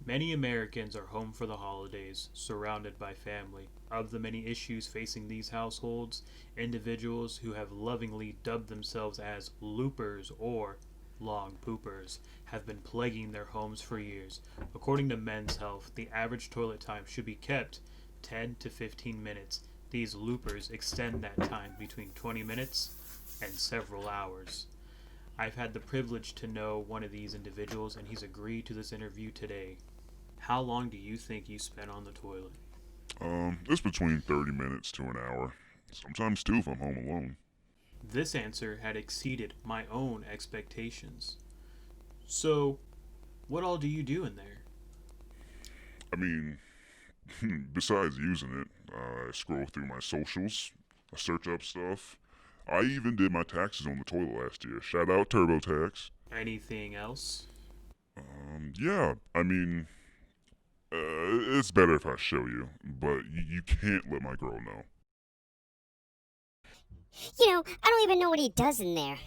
Many Americans are home for the holidays, surrounded by family. Of the many issues facing these households, individuals who have lovingly dubbed themselves as loopers or long poopers have been plaguing their homes for years. According to Men's Health, the average toilet time should be kept 10 to 15 minutes. These loopers extend that time between 20 minutes and several hours. I've had the privilege to know one of these individuals, and he's agreed to this interview today. How long do you think you spent on the toilet? It's between 30 minutes to an hour. Sometimes two if I'm home alone. This answer had exceeded my own expectations. So, what all do you do in there? I mean, besides using it, I scroll through my socials, I search up stuff. I even did my taxes on the toilet last year. Shout out TurboTax. Anything else? Yeah, I mean, it's better if I show you, but you can't let my girl know. I don't even know what he does in there.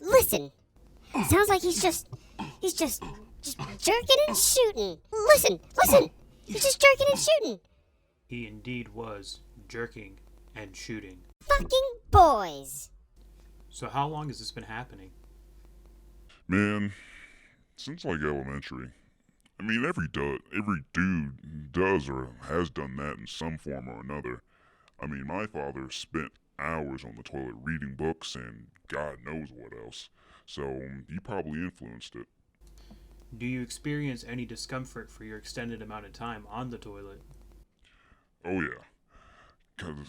Listen, sounds like he's just jerking and shooting. Listen, he's just jerking and shooting. He indeed was jerking and shooting. Fucking boys. So, how long has this been happening? Man, since like elementary. I mean, every dude does or has done that in some form or another. I mean, my father spent hours on the toilet reading books and God knows what else. So he probably influenced it. Do you experience any discomfort for your extended amount of time on the toilet? Oh yeah, because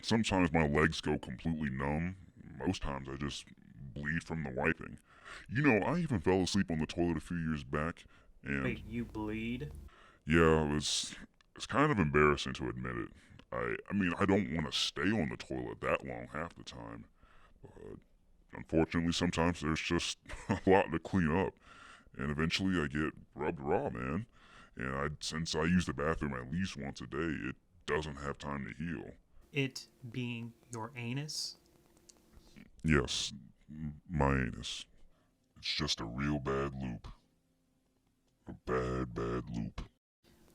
sometimes my legs go completely numb. Most times I just bleed from the wiping. I even fell asleep on the toilet a few years back, and Wait, you bleed? yeah, it's kind of embarrassing to admit it. I mean, I don't want to stay on the toilet that long half the time, but unfortunately, sometimes there's just a lot to clean up, and eventually I get rubbed raw, man. And since I use the bathroom at least once a day, it doesn't have time to heal. It being your anus? Yes, my anus. It's just a real bad loop. A bad, bad loop.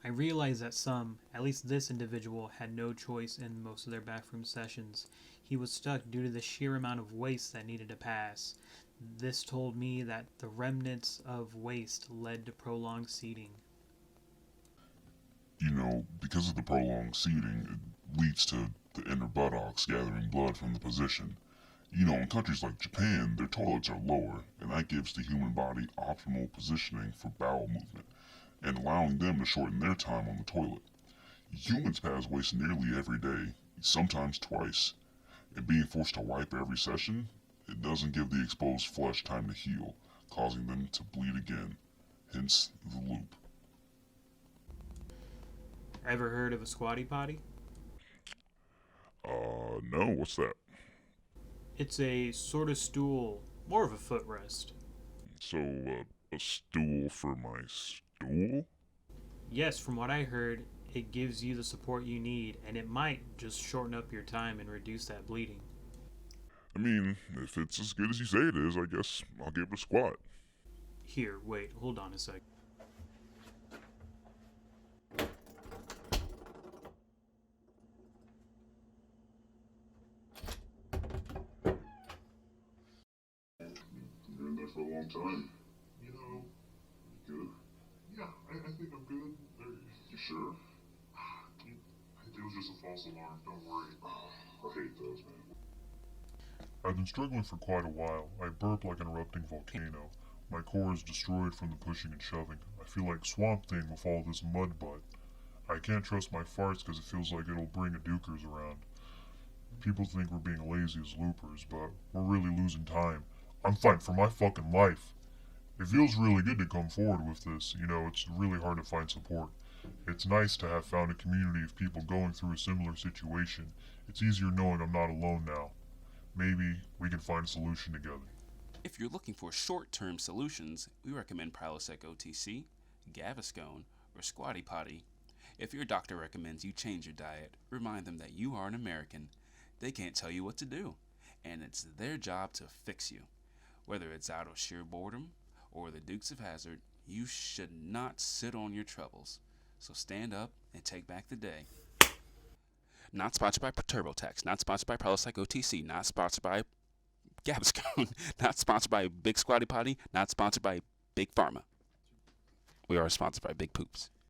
I realize that some, at least this individual, had no choice in most of their bathroom sessions. He was stuck due to the sheer amount of waste that needed to pass. This told me that the remnants of waste led to prolonged seating. Because of the prolonged seating, it leads to the inner buttocks gathering blood from the position. In countries like Japan, their toilets are lower, and that gives the human body optimal positioning for bowel movement, and allowing them to shorten their time on the toilet. Humans pass waste nearly every day, sometimes twice, and being forced to wipe every session, it doesn't give the exposed flesh time to heal, causing them to bleed again, hence the loop. Ever heard of a squatty potty? No, what's that? It's a sort of stool, more of a footrest. So, a stool for my stool? Yes, from what I heard, it gives you the support you need, and it might just shorten up your time and reduce that bleeding. I mean, if it's as good as you say it is, I guess I'll give it a squat. Here, wait, hold on a sec. Been there for a long time. You know, Good? yeah, I think I'm good. You sure? It was just a false alarm. Don't worry. I hate those, man. I've been struggling for quite a while. I burp like an erupting volcano. My core is destroyed from the pushing and shoving. I feel like Swamp Thing with all this mud butt. I can't trust my farts because it feels like it'll bring a dukers around. People think we're being lazy as loopers, but we're really losing time. I'm fighting for my fucking life. It feels really good to come forward with this. It's really hard to find support. It's nice to have found a community of people going through a similar situation. It's easier knowing I'm not alone now. Maybe we can find a solution together. If you're looking for short-term solutions, we recommend Prilosec OTC, Gaviscone, or Squatty Potty. If your doctor recommends you change your diet, remind them that you are an American. They can't tell you what to do, and it's their job to fix you. Whether it's out of sheer boredom or the Dukes of Hazzard, You should not sit on your troubles. So stand up and take back the day. Not sponsored by TurboTax. Not sponsored by Prilosec OTC. Not sponsored by Gaviscon. Not sponsored by Big Squatty Potty. Not sponsored by Big Pharma. We are sponsored by Big Poops.